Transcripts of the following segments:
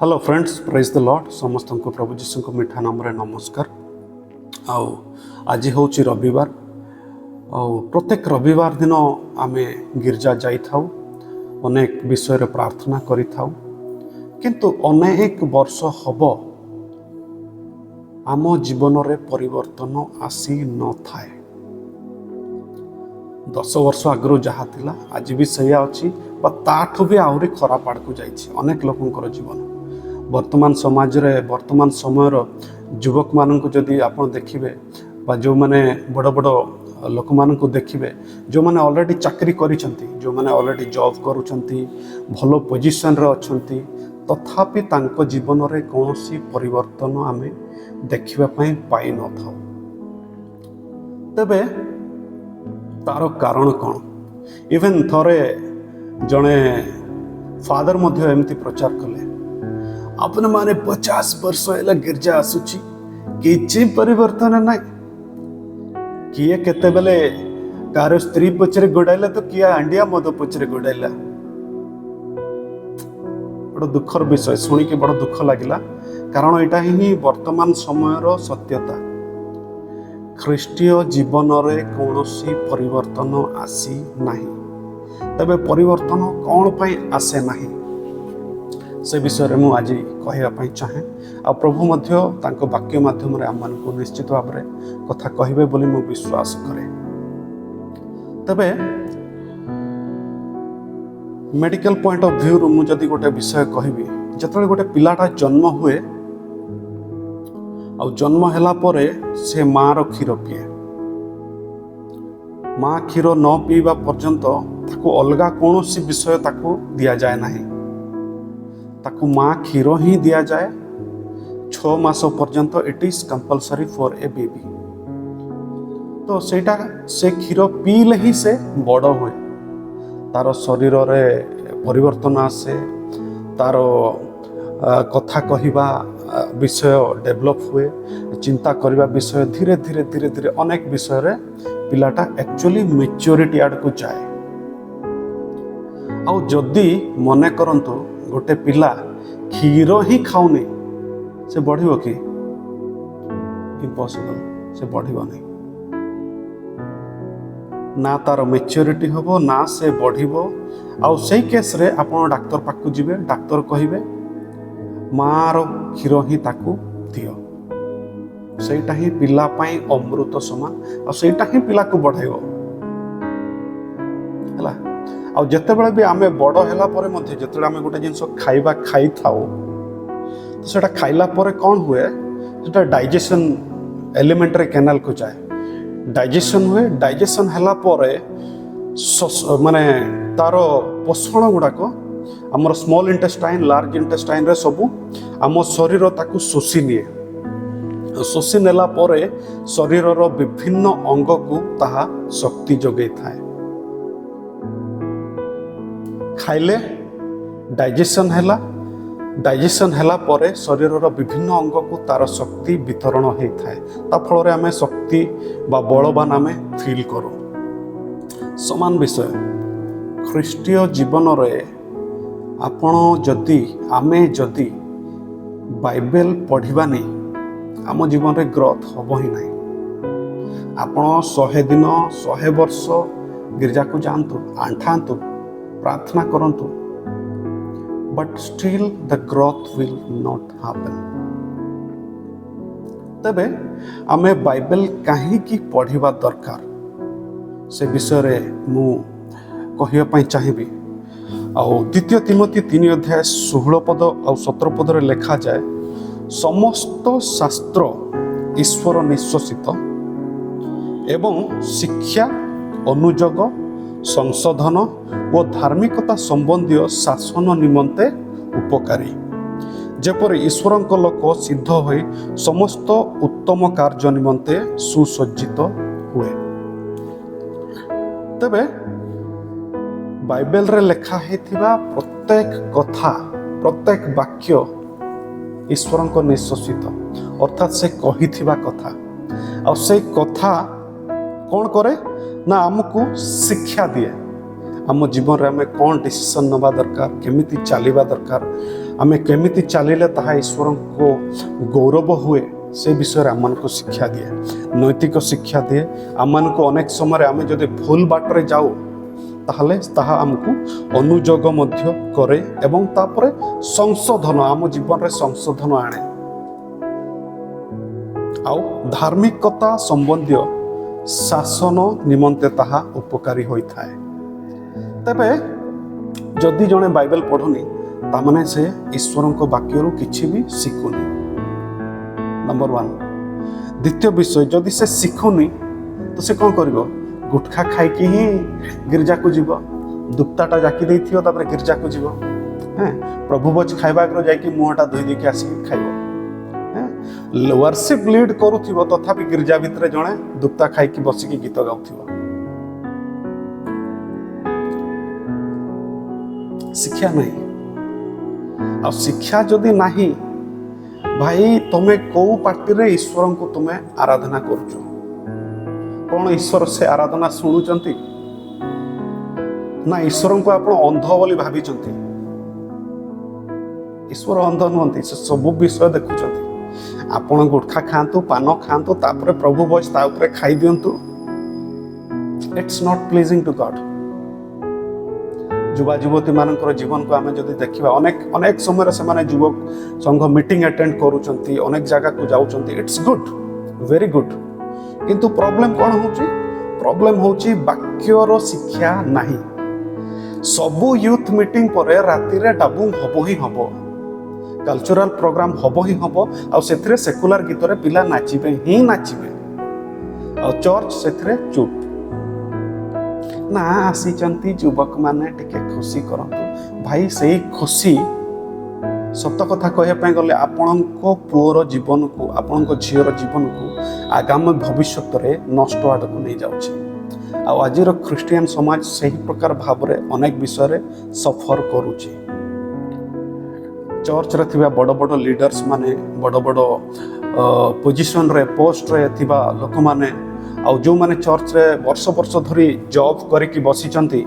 Hello friends, praise the Lord. समस्त को प्रभु जीशु को मीठा नाम रे नमस्कार। आज हूँ रविवार। प्रत्येक रविवार दिन आम गिर्जा जाई थाउ, अनेक विषय रे प्रार्थना करि थाउ। किंतु अनेक वर्ष हब आम जीवन रे परिवर्तन आसी न थाए। 10 वर्ष आगु जहाँ थिला आज भी सैया अच्छी, ताठू भी आहरी खराब आड़ को जाइए अनेक लोकंकर जीवन। वर्तमान समाज रे वर्तमान समयर युवक मानक जदि आपण देखिबे बा जो माने बड़ बड़ लोक मानक देखिबे, जो माने ऑलरेडी चाकरी करिसंती, जो माने ऑलरेडी जॉब करूछंती, भलो पोजीशन रे अछंती, तथापि तांको जीवन रे कोनोसी परिवर्तन आमे देखिबा पई पाई न थाउ। तबे तार कारण कौन? इवेन थरे जड़े फादर मध्य एमती प्रचार कले, आपने माने 50 वर्ष है गिर्जा आसुची, किसी परिवर्तन ना। किए केते बेले कार स्त्री पचरे गोड़ाइला तो किए अंडिया मद पचरे गोड़ाइला। बड़ा दुखर विषय शुणी के बड़ा दुख लगिला, कारण यहाँ ही वर्तमान समयर सत्यता। ख्रीष्टीय जीवन रे कौनसी परिवर्तन आसी नाही। तबे परिवर्तन कौन पाई आसे नाही से विषय रे मु आज कहवाई चाहे। आ प्रभु मध्य तांको वाक्य माध्यम रे आम को निश्चित भाव में कथा कहिबे बोली मु विश्वास करे। तबे मेडिकल पॉइंट ऑफ व्यू मु जदि गोटे विषय कहबी, जतले गोटे पिलाटा जन्म हुए आ जन्म हैला परे से माँ रो क्षीर पिए। माँ क्षीर न पीवा पर्यंत ताको अलगा कौनसी विषय ताको दिया जाए नहीं, ताको माँ क्षीर ही दिया जाए। 6 मास पर्यंत it is compulsory for a baby. तो सेटा से क्षीर पीले ही से बड़ हुए, तार शरीर रे परिवर्तन आसे, तार कथा कहवा विषय डेभलप हुए, चिंता करने विषय धीरे धीरे धीरे धीरे अनेक विषय रे पिलाटा एक्चुअली मैच्योरिटी आड़ को जाए। आ जदि मने करंतु गोटे पिला क्षीर ही खाऊनी, से बढ़िबो कि? इम्पॉसिबल, से बढ़िबो नहीं। ना तार मैच्योरिटी होबो ना से बढ़िबो। आ सेई केस रे आपण डाक्टर पाखु जिवे, डाक्टर कहिबे मार क्षीर ही ताकू दियो। सेटा ही पिला पाई अमृत समान, आ सेटा ही पिला को बढ़ाइबो हला। आ जते बेले भी आमे बड़ हैला परे मध्ये जते आमे गोटे जिंस खाइबा खाई थाओ, तो सेटा खाइला परे कोन हुए, सेटा डाइजेशन एलिमेंट रे कैनाल को जाए, डाइजेशन हुए। डाइजेशन हैला परे माने तारो पोषण गुड़ाक आमर स्मॉल इंटेस्टाइन लार्ज इंटेस्टाइन रे सबू आम शरीर ताकू शोषि निए। शोषि नेला परे शरीर रो विभिन्न अंग को ताहा शक्ति जोगे थाए। खाइले डाइजेशन हैला, डाइजेशन हैला परे शरीर रो विभिन्न अंग को तार शक्ति वितरण होई थाए। ता फल रे आमे शक्ति बा बलवान आमे फील करू। समान विषय ख्रीष्टीय जीवन रे आपण जदि आमे जदि बाइबल पढ़िबा नहीं, आम जीवन रे ग्रोथ हबो ही नहीं। आपण 100 दिन 100 वर्ष गिरजा को जानतु, आंठांतु, प्रार्थना करंतु, but still the growth will not happen. तबे आमे बाइबल काहे की पढ़िबा दरकार से विषय रे मु कहिया पई चाहिबी। द्वितीय तिमोथी 3 अध्याय 16 पद और 17 पद रे लिखा जाए, समस्त शास्त्र ईश्वर निश्वसित एवं शिक्षा अनुजग संशोधन और धार्मिकता संबंधी शासन निमंते उपकारी, जेपरि ईश्वर लोक सिद्ध होई समस्त उत्तम कार्य निमंते सुसज्जित हुए। तबे बाइबल रे लेखा हेथिबा प्रत्येक कथा, प्रत्येक वाक्य ईश्वर को निश्वसित, अर्थात से कहिथिबा कथा। और से कथा कौन करे ना, आमको शिक्षा दिए, आम जीवन में आम कौन डिसीजन नवा दरकार, केमिति चलवा दरकार, आम केमिति चलिले ताहा ईश्वर को गौरव हुए से विषय आम को शिक्षा दिए, नैतिक शिक्षा दिए। आम को अनेक समय आम जदि भूल बाटरे जाऊ ताहले ताहा आमको अनुयोग मध्य करे एवं तापरे संशोधन आम जीवन रे संशोधन आने। आउ धार्मिकता संबंधी शासन निमंते ताहा उपकारी होता है। तेबे जदि जड़े बाइबल पढ़ुनी तामाने से ईश्वर को वाक्य किछि भी शिखुनी। नंबर 1। द्वितीय विषय, जदि से शिखुनी तो से कौन करिवो? गुटखा खाइकी ही गिरजा को जीव, दुप्ताटा जाकी देथियो तापर गिरजा को जीव। प्रभु भोज खाइबा को जाइकी मुहटा धोई देके आसी खाइबो। वर्शिप लीड करूथिबो तथापि गिरजा भितरे जणे दुप्ता खाइकी बसिकी गीत गाउथिबो। शिक्षा नहीं। आ शिक्षा जदि नहीं भाई तुमे को पार्टी रे ईश्वर को तुमे आराधना करूचो? कौन ईश्वर से आराधना शुणुचंती ना ईश्वर को आप अंध बोली भाविचंती? ईश्वर अंध नुहंती, से सब विषय देखुचंती। आपण गुटखा खांतु, पान खांतु, तापर प्रभु भोज ता ऊपर खाई दियंतु। It's not pleasing to God. युवा युवती मानकर जीवन को आम जदि देखा अनेक अनेक समय से युवक संघ मीटिंग अटेंड करूचंती, अनेक जगह को जाउचंती। It's good, very good. किंतु प्रॉब्लम कौन होची? प्रॉब्लम होची वाक्यर शिक्षा नहीं। सबु यूथ मीटिंग परे राति रे डाबुंग हबो ही हबो, कल्चरल प्रोग्राम हबो ही हबो, आ सेथरे सेकुलर गीत रे पिला नाचिबे ही नाचिबे, आ चर्च सेथरे चुप ना आसीचंती। युवक माने टिके खुशी करंतु भाई। सेही खुशी सत कथा कहया गले आपणको पुओर जीवन को, आपणको झीर जीवन को आगामी भविष्य रे नष्ट आड़ को नहीं जाउछि। आज ख्रिस्टियन समाज सही प्रकार भाव रे अनेक विषय रे सफर करुछि। चर्च रे थिबा बड़ बड़ लीडर्स माने, बड़ बड़ पोजिशन रे पोस्ट रे थिबा लोक माने, आ जो माने चर्च रे वर्ष वर्ष धरी जॉब करिकि बसिचंती,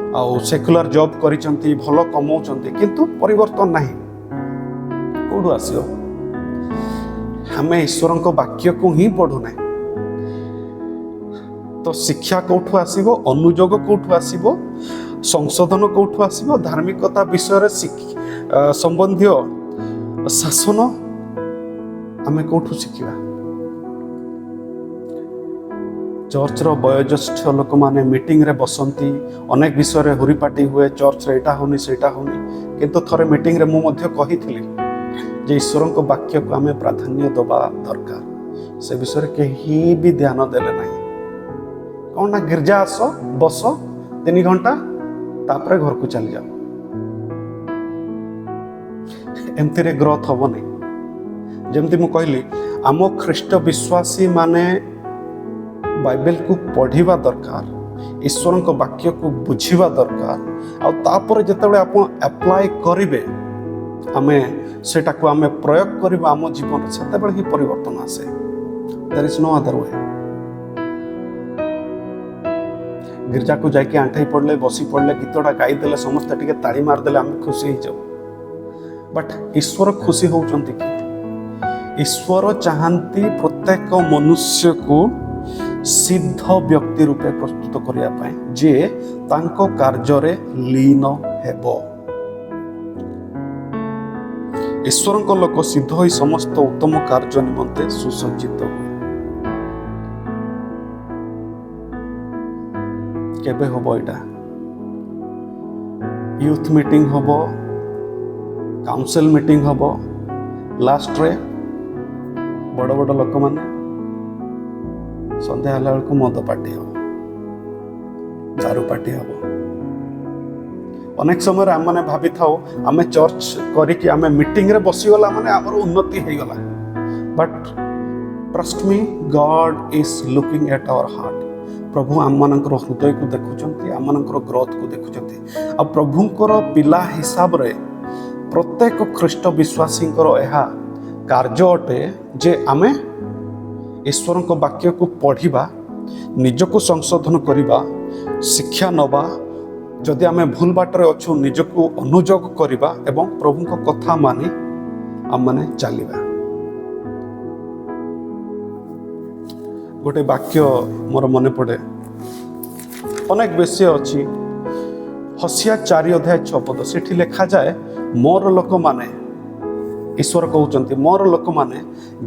आ सेकुलर जॉब करिचंती, भलो कमाउचंती, किंतु परिवर्तन नहीं। कोडू आसियो? हमें ईश्वर को वाक्य को ही पढ़ुना। तो शिक्षा कौठु आसीबो? अनुयोग कौठु आसीबो? संशोधन कौठु आसीबो? धार्मिकता विषय संबंधी शासन आमे कौठु शिखिबा? चर्च रो वयोज्येष्ठ लोक माने मीटिंग रे बसंती, अनेक विषय रे हुरीपाटी हुए, चर्च रे एटा होनी सेटा होनी। किंतु थरे मीटिंग रे मु मध्य कहिथिली जे ईश्वर को वाक्य को आमे प्राधान्य दबा दरकार। से विषय कहीं भी ध्यान देले नहीं। कौन ना गिरजा आस, बस 3 घंटा, तापरे घर को चली जाओ। एमती रे ग्रोथ हम नहीं। जमती मु कहली आम ख्रीष्ट विश्वासी माने बाइबल को पढ़िबा दरकार, ईश्वर को वाक्य को बुझिबा दरकार। आ तापर जेतेबेले आपण अप्लाई करिवे, आमे सेटा को आमे प्रयोग करिबा आम जीवन रे, सेतेबेले ही परिवर्तन आसे। There is no other way. गिरजा को जाके आंठाई पड़ले, बसी पड़ले, गीतटा गाई देले, समस्त टिके ताड़ी मार देले, आमे खुशी हो जाऊ। बट ईश्वर खुशी होउचंती कि? ईश्वर चाहंती प्रत्येक मनुष्य को सिद्ध व्यक्ति रूपे प्रस्तुत करिया पाए, जे तांको कार्य रे लीन हेबो। ईश्वर को लोक सिद्ध होई समस्त उत्तम कार्य निमंते सुसज्जित हुए। केबे होबो एटा? यूथ मीटिंग होबो, काउंसिल मीटिंग होबो, लास्ट रे बड़ बड़ लोक माने संध्या होला बेलू मद पार्टी हम, दारू पार्टी हम। अनेक समय आम मैंने भावी था आम चर्च करिकी आम मीटिंग रे बसीगला माने आमर उन्नति हो गला। But trust me, God is looking at our heart. प्रभु आम मानकर हृदय को देखुचंती, आम मानकर ग्रोथ को देखुचंती। आ प्रभुंकर पिला हिसाब रे प्रत्येक ख्रीष्ट विश्वासी यह कार्य अटे जे आमे ईश्वर वाक्य को पढ़िबा, निजको संशोधन करिबा, शिक्षा नबा, ଯଦି ଆମେ ଭୁଲ ବାଟରେ ଅଛୁ ନିଜକୁ ଅନୁଯୋଗ କରିବା ଏବଂ ପ୍ରଭୁଙ୍କ କଥା ମାନି ଆମମାନେ ଚାଲିବା। ଗୋଟେ ବାକ୍ୟ ମୋର ମନେ ପଡ଼େ, ଅନେକ ବେଶୀ ଅଛି, ହସିଆ 4:6 ସେଠି ଲେଖାଯାଏ, ମୋର ଲୋକମାନେ, ଈଶ୍ୱର କହୁଛନ୍ତି, ମୋର ଲୋକମାନେ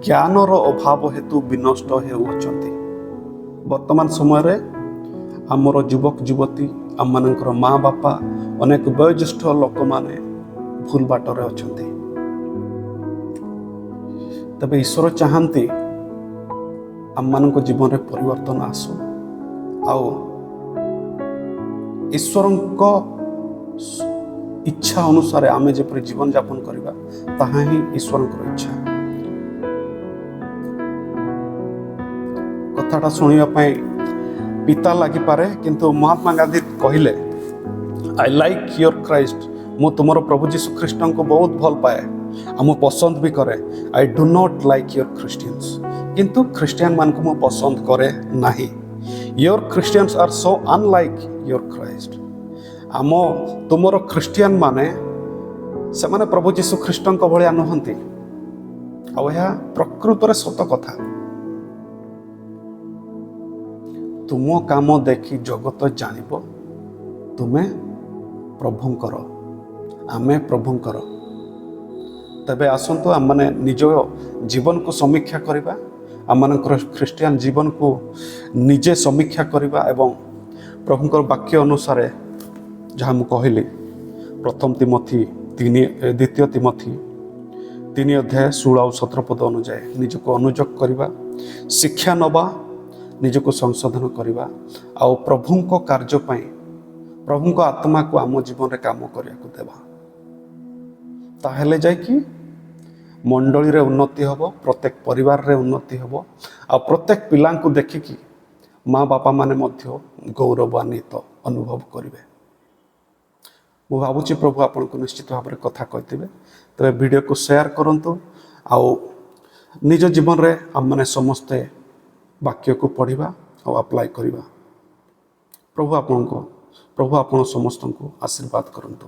ଜ୍ଞାନର ଅଭାବ ହେତୁ ବିନଷ୍ଟ ହେଉଅଛନ୍ତି। ବର୍ତ୍ତମାନ ସମୟରେ ଆମର ଯୁବକ ଯୁବତୀ, ଆମମାନଙ୍କର ମା ବାପା, ଅନେକ ବୟୋଜ୍ୟେଷ୍ଠ ଲୋକମାନେ ଭୁଲ ବାଟରେ ଅଛନ୍ତି। ତେବେ ଈଶ୍ୱର ଚାହାନ୍ତି ଆମମାନଙ୍କ ଜୀବନରେ ପରିବର୍ତ୍ତନ ଆସୁ, ଆଉ ଈଶ୍ୱରଙ୍କ ଇଚ୍ଛା ଅନୁସାରେ ଆମେ ଯେପରି ଜୀବନଯାପନ କରିବା, ତାହା ହିଁ ଈଶ୍ୱରଙ୍କର ଇଚ୍ଛା। କଥାଟା ଶୁଣିବା ପାଇଁ ପିତା ଲାଗିପାରେ, କିନ୍ତୁ ମହାତ୍ମା ଗାନ୍ଧୀ କହିଲେ, ଆଇ ଲାଇକ୍ ୟୋର କ୍ରାଇଷ୍ଟ, ମୁଁ ତୁମର ପ୍ରଭୁ ଯୀଶୁ ଖ୍ରୀଷ୍ଟଙ୍କୁ ବହୁତ ଭଲ ପାଏ ଆଉ ମୁଁ ପସନ୍ଦ ବି କରେ। I do not like your Christians, କିନ୍ତୁ ଖ୍ରୀଷ୍ଟିଆନ ମାନଙ୍କୁ ମୁଁ ପସନ୍ଦ କରେ ନାହିଁ। Your Christians are so unlike your Christ, ତୁମର ଖ୍ରୀଷ୍ଟିଆନ ମାନେ ସେମାନେ ପ୍ରଭୁ ଯୀଶୁ ଖ୍ରୀଷ୍ଟଙ୍କ ଭଳିଆ ନୁହନ୍ତି। ଆଉ ଏହା ପ୍ରକୃତରେ ସତ କଥା। ତୁମ କାମ ଦେଖି ଜଗତ ଜାଣିବ ତୁମେ ପ୍ରଭୁଙ୍କର, ଆମେ ପ୍ରଭୁଙ୍କର। ତେବେ ଆସନ୍ତୁ ଆମମାନେ ନିଜ ଜୀବନକୁ ସମୀକ୍ଷା କରିବା, ଆମମାନଙ୍କର ଖ୍ରୀଷ୍ଟିଆନ ଜୀବନକୁ ନିଜେ ସମୀକ୍ଷା କରିବା ଏବଂ ପ୍ରଭୁଙ୍କର ବାକ୍ୟ ଅନୁସାରେ ଯାହା ମୁଁ କହିଲି, ଦ୍ୱିତୀୟ ତିମୋଥୀ 3:16-17 ଅନୁଯାୟୀ ନିଜକୁ ଅନୁଯୋଗ କରିବା, ଶିକ୍ଷା ନେବା, ନିଜକୁ ସଂଶୋଧନ କରିବା ଆଉ ପ୍ରଭୁଙ୍କ କାର୍ଯ୍ୟ ପାଇଁ ପ୍ରଭୁଙ୍କ ଆତ୍ମାକୁ ଆମ ଜୀବନରେ କାମ କରିବାକୁ ଦେବା। ତାହେଲେ ଯାଇକି ମଣ୍ଡଳୀରେ ଉନ୍ନତି ହେବ, ପ୍ରତ୍ୟେକ ପରିବାରରେ ଉନ୍ନତି ହେବ ଆଉ ପ୍ରତ୍ୟେକ ପିଲାଙ୍କୁ ଦେଖିକି ମା ବାପା ମାନେ ମଧ୍ୟ ଗୌରବାନ୍ୱିତ ଅନୁଭବ କରିବେ। ମୁଁ ଭାବୁଛି ପ୍ରଭୁ ଆପଣଙ୍କୁ ନିଶ୍ଚିତ ଭାବରେ କଥା କହିଥିବେ। ତେବେ ଭିଡ଼ିଓକୁ ସେୟାର କରନ୍ତୁ ଆଉ ନିଜ ଜୀବନରେ ଆମମାନେ ସମସ୍ତେ ବାକ୍ୟକୁ ପଢ଼ିବା ଆଉ ଆପ୍ଲାଏ କରିବା। ପ୍ରଭୁ ଆପଣ ସମସ୍ତଙ୍କୁ ଆଶୀର୍ବାଦ କରନ୍ତୁ।